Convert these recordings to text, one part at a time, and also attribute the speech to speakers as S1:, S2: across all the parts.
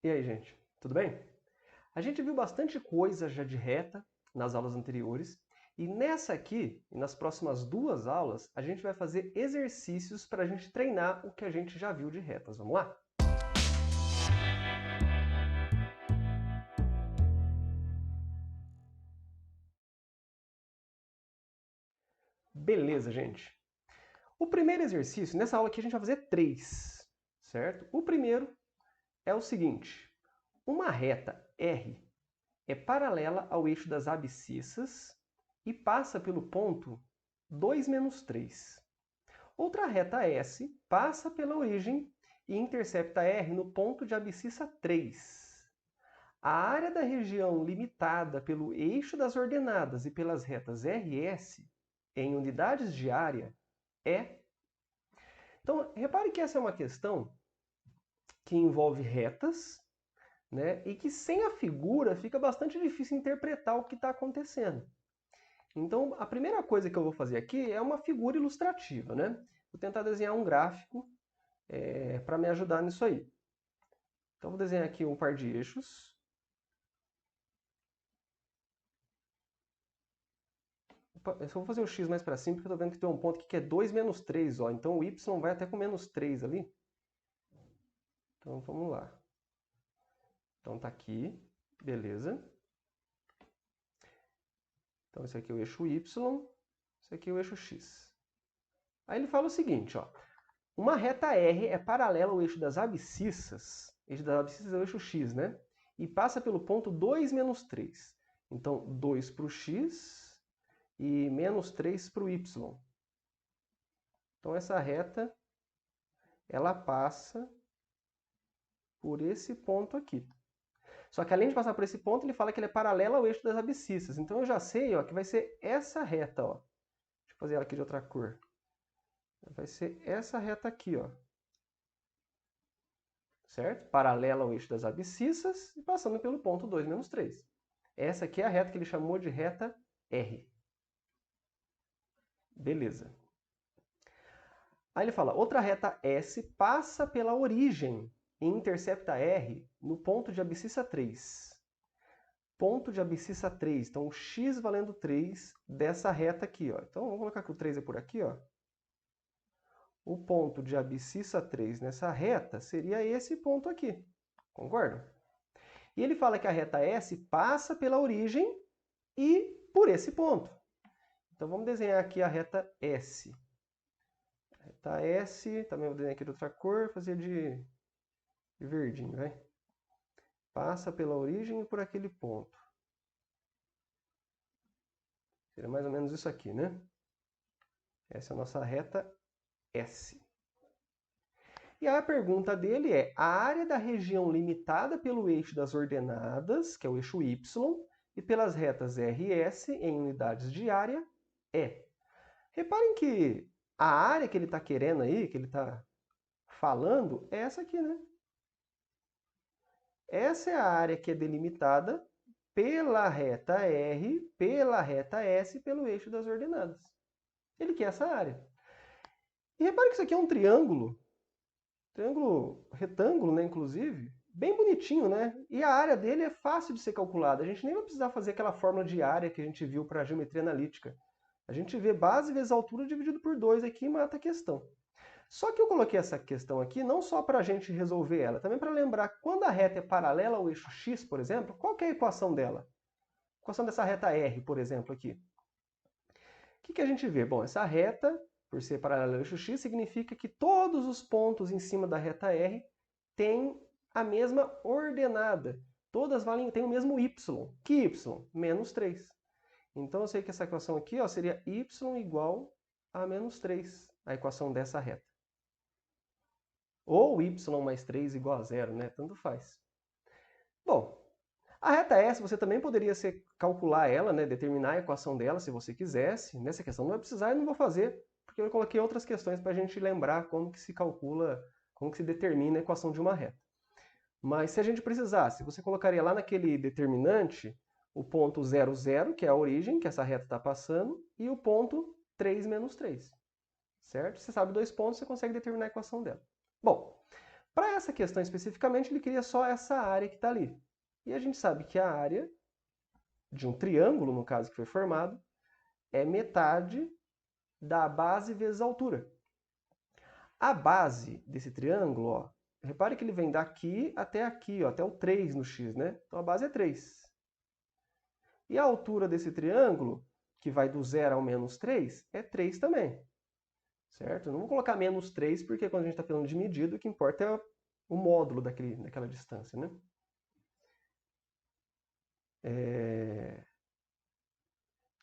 S1: E aí, gente, tudo bem? A gente viu bastante coisa já de reta nas aulas anteriores, e nessa aqui, e nas próximas duas aulas, a gente vai fazer exercícios para a gente treinar o que a gente já viu de retas. Vamos lá? Beleza, gente. O primeiro exercício, nessa aula aqui a gente vai fazer três, certo? O primeiro é o seguinte: uma reta R é paralela ao eixo das abscissas e passa pelo ponto 2 menos 3. Outra reta S passa pela origem e intercepta R no ponto de abscissa 3. A área da região limitada pelo eixo das ordenadas e pelas retas R e S, em unidades de área, é... Então, repare que essa é uma questão que envolve retas, né, e que sem a figura fica bastante difícil interpretar o que está acontecendo. Então, a primeira coisa que eu vou fazer aqui é uma figura ilustrativa, né? Vou tentar desenhar um gráfico para me ajudar nisso aí. Então, vou desenhar aqui um par de eixos. Opa, eu só vou fazer o x mais para cima, porque eu estou vendo que tem um ponto aqui que é 2 menos 3. Ó. Então, o y vai até com menos 3 ali. Então, vamos lá. Então, está aqui. Beleza. Então, esse aqui é o eixo y. Esse aqui é o eixo x. Aí ele fala o seguinte, ó. Uma reta R é paralela ao eixo das abscissas. O eixo das abscissas é o eixo x, né? E passa pelo ponto 2 menos 3. Então, 2 para o x e menos 3 para o y. Então, essa reta, ela passa por esse ponto aqui. Só que além de passar por esse ponto, ele fala que ele é paralelo ao eixo das abscissas. Então, eu já sei, ó, que vai ser essa reta, ó. Deixa eu fazer ela aqui de outra cor. Vai ser essa reta aqui, ó. Certo? Paralela ao eixo das abscissas e passando pelo ponto 2 menos 3. Essa aqui é a reta que ele chamou de reta R. Beleza. Aí ele fala, outra reta S passa pela origem e intercepta R no ponto de abscissa 3. Ponto de abscissa 3, então o x valendo 3 dessa reta aqui, ó. Então vamos colocar que o 3 é por aqui, ó. O ponto de abscissa 3 nessa reta seria esse ponto aqui. Concorda? E ele fala que a reta S passa pela origem e por esse ponto. Então vamos desenhar aqui a reta S. A reta S, também vou desenhar aqui de outra cor, fazer de verdinho, vai. Passa pela origem e por aquele ponto. Seria mais ou menos isso aqui, né? Essa é a nossa reta S. E aí a pergunta dele é, a área da região limitada pelo eixo das ordenadas, que é o eixo Y, e pelas retas R e S em unidades de área, é. Reparem que a área que ele está querendo aí, que ele está falando, é essa aqui, né? Essa é a área que é delimitada pela reta R, pela reta S e pelo eixo das ordenadas. Ele quer essa área. E repare que isso aqui é um triângulo retângulo, né, inclusive, bem bonitinho, né? E a área dele é fácil de ser calculada. A gente nem vai precisar fazer aquela fórmula de área que a gente viu para a geometria analítica. A gente vê base vezes altura dividido por 2 aqui e mata a questão. Só que eu coloquei essa questão aqui não só para a gente resolver ela, também para lembrar que quando a reta é paralela ao eixo x, por exemplo, qual que é a equação dela? A equação dessa reta R, por exemplo, aqui. O que a gente vê? Bom, essa reta, por ser paralela ao eixo x, significa que todos os pontos em cima da reta R têm a mesma ordenada. Todas têm o mesmo y. Que y? Menos 3. Então eu sei que essa equação aqui, ó, seria y igual a menos 3, a equação dessa reta. Ou y mais 3 igual a 0, né? Tanto faz. Bom, a reta S você também poderia calcular ela, né? Determinar a equação dela se você quisesse. Nessa questão não vai precisar e não vou fazer, porque eu coloquei outras questões para a gente lembrar como que se calcula, como que se determina a equação de uma reta. Mas se a gente precisasse, você colocaria lá naquele determinante o ponto 0, 0, que é a origem que essa reta está passando, e o ponto 3 menos 3. Certo? Você sabe dois pontos, você consegue determinar a equação dela. Bom, Para essa questão especificamente, ele queria só essa área que está ali. E a gente sabe que a área de um triângulo, no caso que foi formado, é metade da base vezes a altura. A base desse triângulo, ó, repare que ele vem daqui até aqui, ó, até o 3 no x, né? Então a base é 3. E a altura desse triângulo, que vai do 0 ao menos 3, é 3 também. Certo? Eu não vou colocar menos 3, porque quando a gente está falando de medida, o que importa é o módulo daquela distância, né?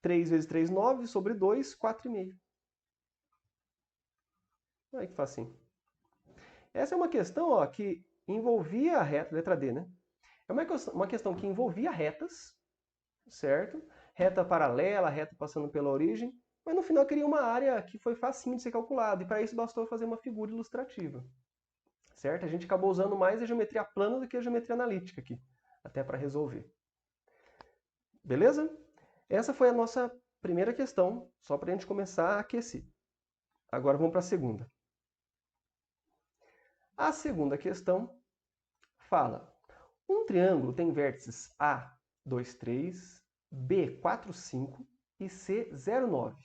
S1: 3 vezes 3, 9, sobre 2, 4,5. Olha que facinho. Essa é uma questão, ó, que envolvia a reta, letra D, né? É uma questão que envolvia retas, certo? Reta paralela, reta passando pela origem, mas no final queria uma área que foi facinho de ser calculada, e para isso bastou fazer uma figura ilustrativa, certo? A gente acabou usando mais a geometria plana do que a geometria analítica aqui, até para resolver. Beleza? Essa foi a nossa primeira questão, só para a gente começar a aquecer. Agora vamos para a segunda. A segunda questão fala: um triângulo tem vértices A, 2, 3, B, 4, 5 e C, 0, 9.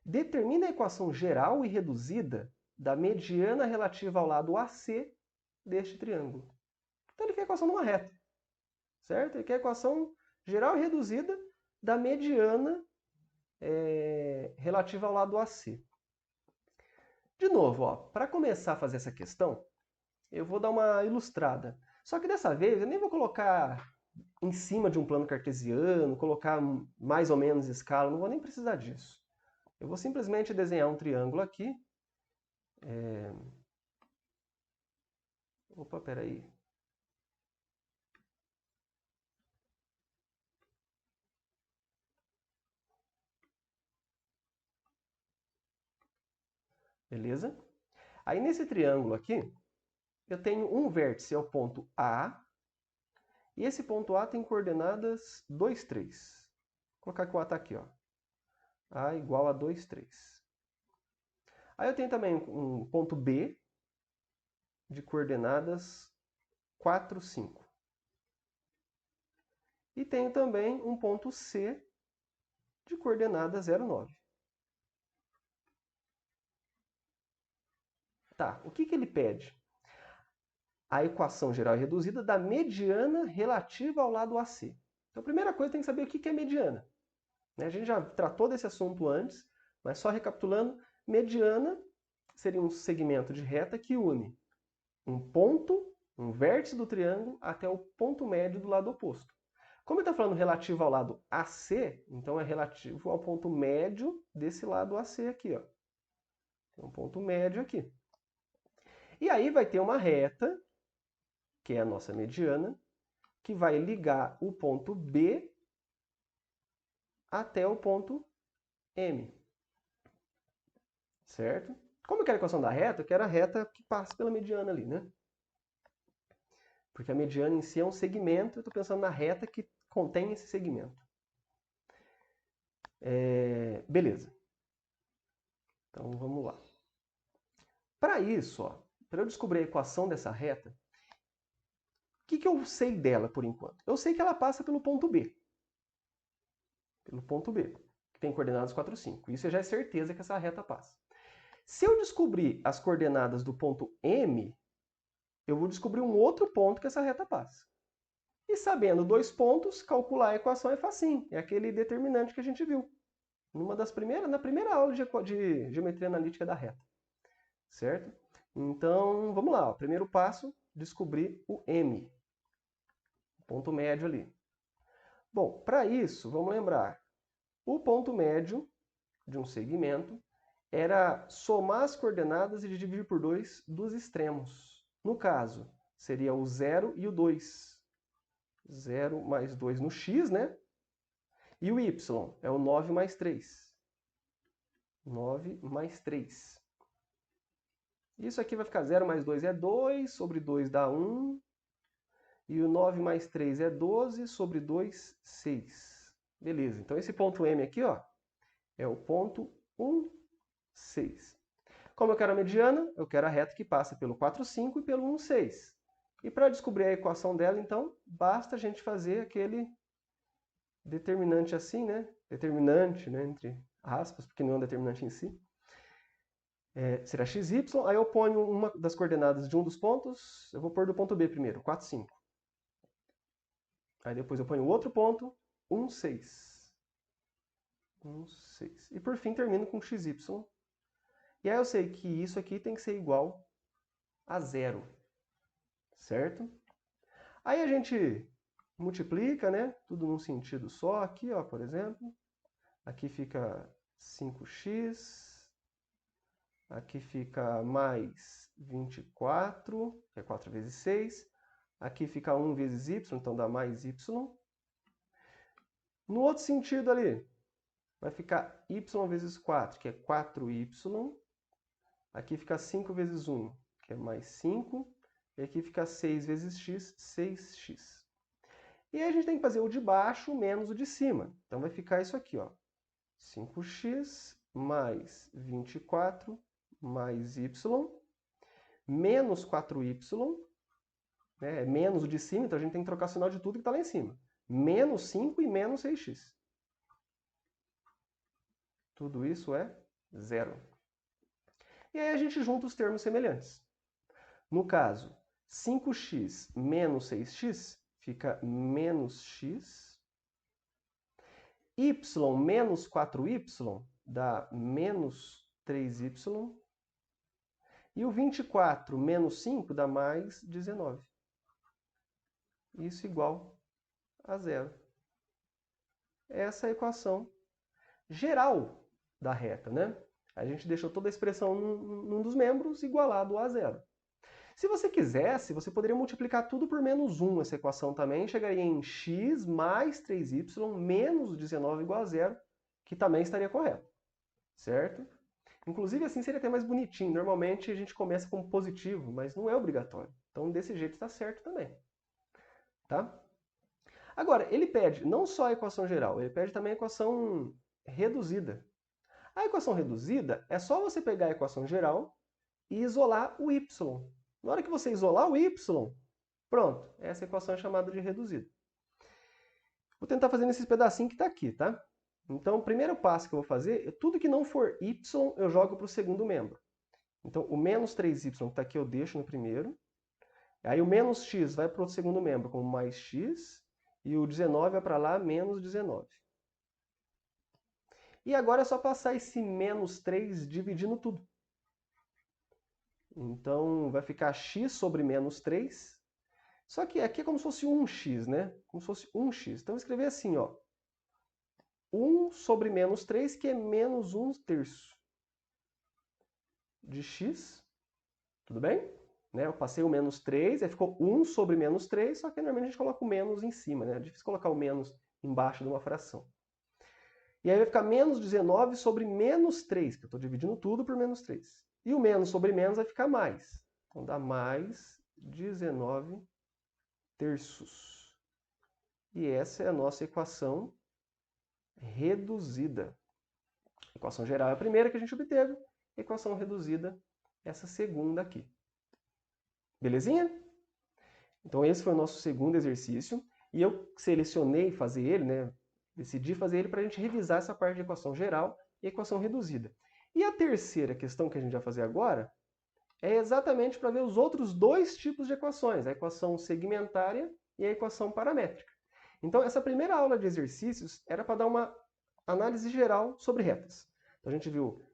S1: Determina a equação geral e reduzida da mediana relativa ao lado AC deste triângulo. Então ele quer a equação de uma reta, certo? Ele quer a equação geral e reduzida da mediana relativa ao lado AC. De novo, para começar a fazer essa questão, eu vou dar uma ilustrada. Só que dessa vez eu nem vou colocar em cima de um plano cartesiano, colocar mais ou menos escala, não vou nem precisar disso. Eu vou simplesmente desenhar um triângulo aqui. Opa, peraí. Beleza? Aí nesse triângulo aqui, eu tenho um vértice, é o ponto A, e esse ponto A tem coordenadas 2, 3. Vou colocar que o A está aqui, ó. A igual a 2, 3. Aí eu tenho também um ponto B, de coordenadas 4, 5. E tenho também um ponto C, de coordenadas 0, 9. Tá, o que ele pede? A equação geral e reduzida da mediana relativa ao lado AC. Então, a primeira coisa tem que saber o que é mediana. A gente já tratou desse assunto antes, mas só recapitulando, mediana seria um segmento de reta que une um ponto, um vértice do triângulo, até o ponto médio do lado oposto. Como ele está falando relativo ao lado AC, então é relativo ao ponto médio desse lado AC aqui, ó. Tem um ponto médio aqui. E aí vai ter uma reta, que é a nossa mediana, que vai ligar o ponto B até o ponto M. Certo? Como eu quero a equação da reta, eu quero a reta que passa pela mediana ali, né? Porque a mediana em si é um segmento, eu estou pensando na reta que contém esse segmento. Beleza. Então vamos lá. Para isso, para eu descobrir a equação dessa reta, o que eu sei dela por enquanto? Eu sei que ela passa pelo ponto B. Pelo ponto B, que tem coordenadas 4, 5. Isso já é certeza que essa reta passa. Se eu descobrir as coordenadas do ponto M, eu vou descobrir um outro ponto que essa reta passa. E sabendo 2 pontos, calcular a equação é facinho. É aquele determinante que a gente viu na primeira aula de geometria analítica da reta. Certo? Então, vamos lá. Primeiro passo, descobrir o M. O ponto médio ali. Bom, para isso, vamos lembrar. O ponto médio de um segmento era somar as coordenadas e dividir por 2 dos extremos. No caso, seria o 0 e o 2. 0 mais 2 no x, né? E o y é o 9 mais 3. 9 mais 3. Isso aqui vai ficar 0 mais 2 é 2, sobre 2 dá 1. E o 9 mais 3 é 12, sobre 2, 6. Beleza, então esse ponto M aqui, ó, é o ponto 1, 6. Como eu quero a mediana, eu quero a reta que passa pelo 4, 5 e pelo 1, 6. E para descobrir a equação dela, então, basta a gente fazer aquele determinante assim, né? Determinante, né? Entre aspas, porque não é um determinante em si. Será xy, aí eu ponho uma das coordenadas de um dos pontos, eu vou pôr do ponto B primeiro, 4, 5. Aí depois eu ponho outro ponto, 1, 6. 1, 6. E por fim termino com xy. E aí eu sei que isso aqui tem que ser igual a 0. Certo? Aí a gente multiplica, né? Tudo num sentido só. Aqui, ó, por exemplo. Aqui fica 5x. Aqui fica mais 24, que é 4 vezes 6. Aqui fica 1 vezes y, então dá mais y. No outro sentido ali, vai ficar y vezes 4, que é 4y. Aqui fica 5 vezes 1, que é mais 5. E aqui fica 6 vezes x, 6x. E aí a gente tem que fazer o de baixo menos o de cima. Então vai ficar isso aqui, ó. 5x mais 24 mais y menos 4y, né? É menos o de cima, então a gente tem que trocar o sinal de tudo que está lá em cima. Menos 5 e menos 6x. Tudo isso é 0. E aí a gente junta os termos semelhantes. No caso, 5x menos 6x fica menos x. Y menos 4y dá menos 3y. E o 24 menos 5 dá mais 19. Isso igual a 0. Essa é a equação geral da reta, né? A gente deixou toda a expressão num dos membros igualado a 0. Se você quisesse, você poderia multiplicar tudo por menos 1, essa equação também, chegaria em x mais 3y menos 19 igual a 0, que também estaria correto, certo? Inclusive assim seria até mais bonitinho. Normalmente a gente começa com positivo, mas não é obrigatório. Então desse jeito está certo também. Tá? Agora, ele pede não só a equação geral, ele pede também a equação reduzida. A equação reduzida é só você pegar a equação geral e isolar o y. Na hora que você isolar o y, pronto, essa equação é chamada de reduzida. Vou tentar fazer nesses pedacinhos que está aqui, tá? Então, o primeiro passo que eu vou fazer é tudo que não for y, eu jogo para o segundo membro. Então, o menos 3y que está aqui eu deixo no primeiro. Aí o menos x vai para o segundo membro como mais x. E o 19 vai para lá, menos 19. E agora é só passar esse menos 3 dividindo tudo. Então, vai ficar x sobre menos 3. Só que aqui é como se fosse 1x, né? Como se fosse 1x. Então, eu vou escrever assim, ó. 1 sobre menos 3, que é menos 1/3 de x. Tudo bem? Né? Eu passei o menos 3, aí ficou 1 sobre menos 3, só que normalmente a gente coloca o menos em cima, né? É difícil colocar o menos embaixo de uma fração. E aí vai ficar menos 19 sobre menos 3, que eu estou dividindo tudo por menos 3. E o menos sobre menos vai ficar mais. Então dá mais 19/3. E essa é a nossa equação reduzida. A equação geral é a primeira que a gente obteve, a equação reduzida, essa segunda aqui. Belezinha? Então esse foi o nosso segundo exercício. E eu selecionei fazer ele, né? Decidi fazer ele para a gente revisar essa parte de equação geral e equação reduzida. E a terceira questão que a gente vai fazer agora é exatamente para ver os outros dois tipos de equações, a equação segmentária e a equação paramétrica. Então, essa primeira aula de exercícios era para dar uma análise geral sobre retas. Então, a gente viu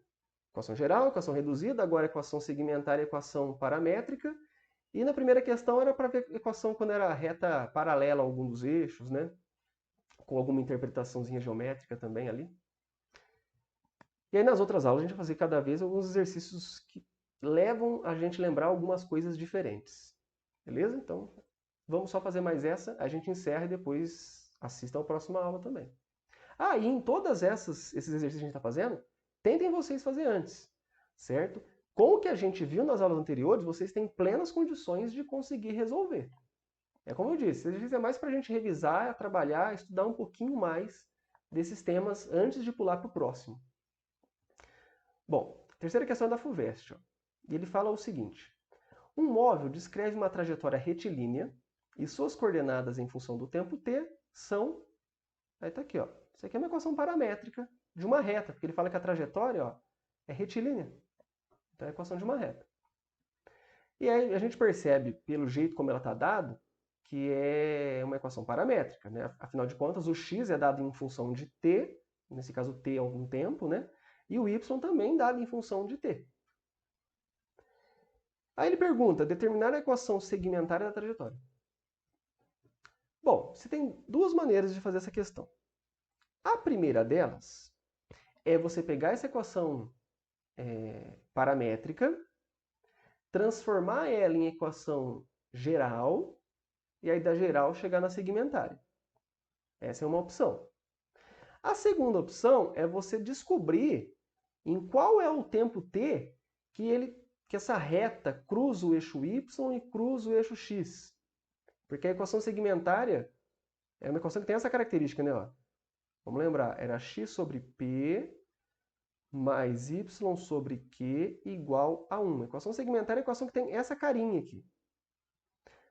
S1: equação geral, equação reduzida, agora equação segmentária e equação paramétrica. E na primeira questão era para ver a equação quando era reta paralela a algum dos eixos, né? Com alguma interpretaçãozinha geométrica também ali. E aí nas outras aulas a gente vai fazer cada vez alguns exercícios que levam a gente a lembrar algumas coisas diferentes. Beleza? Então, vamos só fazer mais essa, a gente encerra e depois assista a próxima aula também. Ah, e em todas esses exercícios que a gente está fazendo, tentem vocês fazer antes, certo? Com o que a gente viu nas aulas anteriores, vocês têm plenas condições de conseguir resolver. É como eu disse, esse exercício é mais para a gente revisar, trabalhar, estudar um pouquinho mais desses temas antes de pular para o próximo. Bom, Terceira questão é da FUVEST. Ó. E ele fala o seguinte. Um móvel descreve uma trajetória retilínea e suas coordenadas em função do tempo t são... Aí está aqui, ó. Isso aqui é uma equação paramétrica de uma reta, porque ele fala que a trajetória, ó, é retilínea. Então é a equação de uma reta. E aí a gente percebe, pelo jeito como ela está dada, que é uma equação paramétrica, né? Afinal de contas, o x é dado em função de t, nesse caso t é algum tempo, né? E o y também dado em função de t. Aí ele pergunta, determinar a equação segmentária da trajetória. Bom, você tem duas maneiras de fazer essa questão. A primeira delas é você pegar essa equação paramétrica, transformar ela em equação geral, e aí da geral chegar na segmentária. Essa é uma opção. A segunda opção é você descobrir em qual é o tempo t que essa reta cruza o eixo y e cruza o eixo x. Porque a equação segmentária é uma equação que tem essa característica, né? Ó. Vamos lembrar, era x sobre p mais y sobre q igual a 1. A equação segmentária é a equação que tem essa carinha aqui.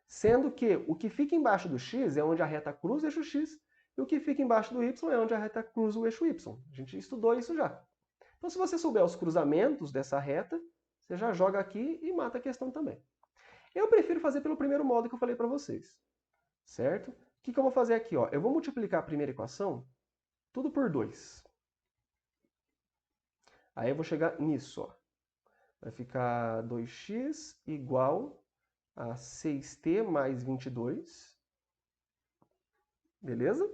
S1: Sendo que o que fica embaixo do x é onde a reta cruza o eixo x, e o que fica embaixo do y é onde a reta cruza o eixo y. A gente estudou isso já. Então, se você souber os cruzamentos dessa reta, você já joga aqui e mata a questão também. Eu prefiro fazer pelo primeiro modo que eu falei para vocês. Certo? O que eu vou fazer aqui? Ó? Eu vou multiplicar a primeira equação, tudo por 2. Aí eu vou chegar nisso. Ó. Vai ficar 2x igual a 6t mais 22. Beleza?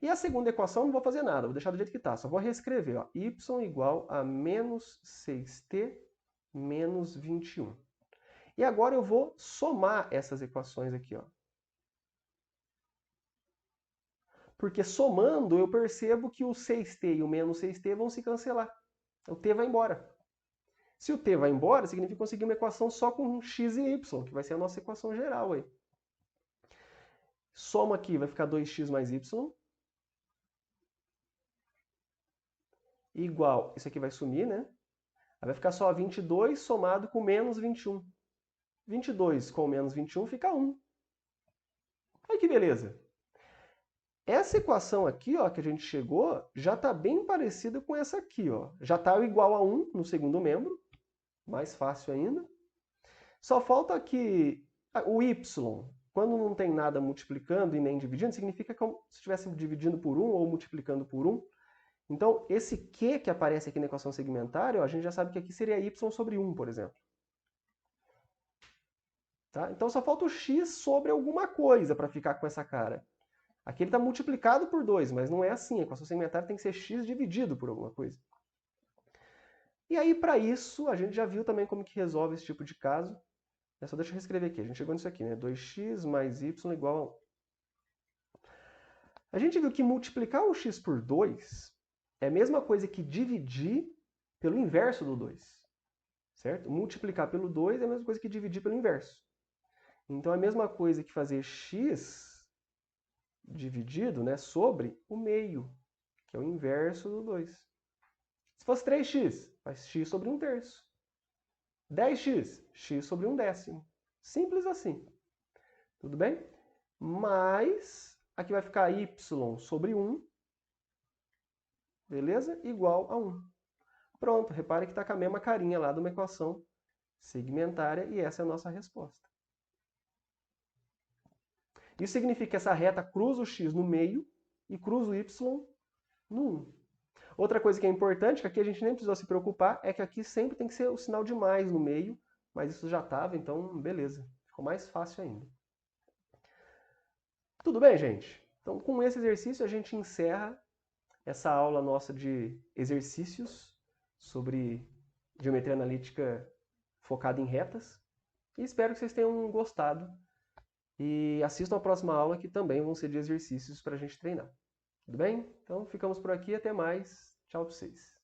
S1: E a segunda equação não vou fazer nada, vou deixar do jeito que está. Só vou reescrever. Ó. Y igual a menos 6t menos 21. E agora eu vou somar essas equações aqui. Ó. Porque somando eu percebo que o 6t e o menos 6t vão se cancelar. O t vai embora. Se o t vai embora, significa conseguir uma equação só com x e y, que vai ser a nossa equação geral aí. Soma aqui, vai ficar 2x mais y. Igual, isso aqui vai sumir, né? Aí vai ficar só 22 somado com menos 21. 22 com menos 21 fica 1. Olha que beleza. Essa equação aqui, ó, que a gente chegou, já está bem parecida com essa aqui. Ó. Já está igual a 1 no segundo membro. Mais fácil ainda. Só falta aqui o y. Quando não tem nada multiplicando e nem dividindo, significa como se estivesse dividindo por 1 ou multiplicando por 1. Então, esse q que aparece aqui na equação segmentária, ó, a gente já sabe que aqui seria y sobre 1, por exemplo. Tá? Então, só falta o x sobre alguma coisa para ficar com essa cara. Aqui ele está multiplicado por 2, mas não é assim. A equação segmentária tem que ser x dividido por alguma coisa. E aí, para isso, a gente já viu também como que resolve esse tipo de caso. Só deixa eu reescrever aqui. A gente chegou nisso aqui, né? 2x mais y igual a 1. A gente viu que multiplicar o x por 2 é a mesma coisa que dividir pelo inverso do 2. Certo? Multiplicar pelo 2 é a mesma coisa que dividir pelo inverso. Então, é a mesma coisa que fazer x dividido, né, sobre o meio, que é o inverso do 2. Se fosse 3x, faz x sobre 1/3. 10x, x sobre 1/10. Simples assim. Tudo bem? Mas, aqui vai ficar y sobre 1, beleza? Igual a 1. Pronto, repare que está com a mesma carinha lá de uma equação segmentária e essa é a nossa resposta. Isso significa que essa reta cruza o x no meio e cruza o y no 1. Outra coisa que é importante, que aqui a gente nem precisou se preocupar, é que aqui sempre tem que ser o sinal de mais no meio, mas isso já estava, então beleza. Ficou mais fácil ainda. Tudo bem, gente? Então, com esse exercício, a gente encerra essa aula nossa de exercícios sobre geometria analítica focada em retas. E espero que vocês tenham gostado. E assistam a próxima aula, que também vão ser de exercícios para a gente treinar. Tudo bem? Então, ficamos por aqui. Até mais. Tchau para vocês.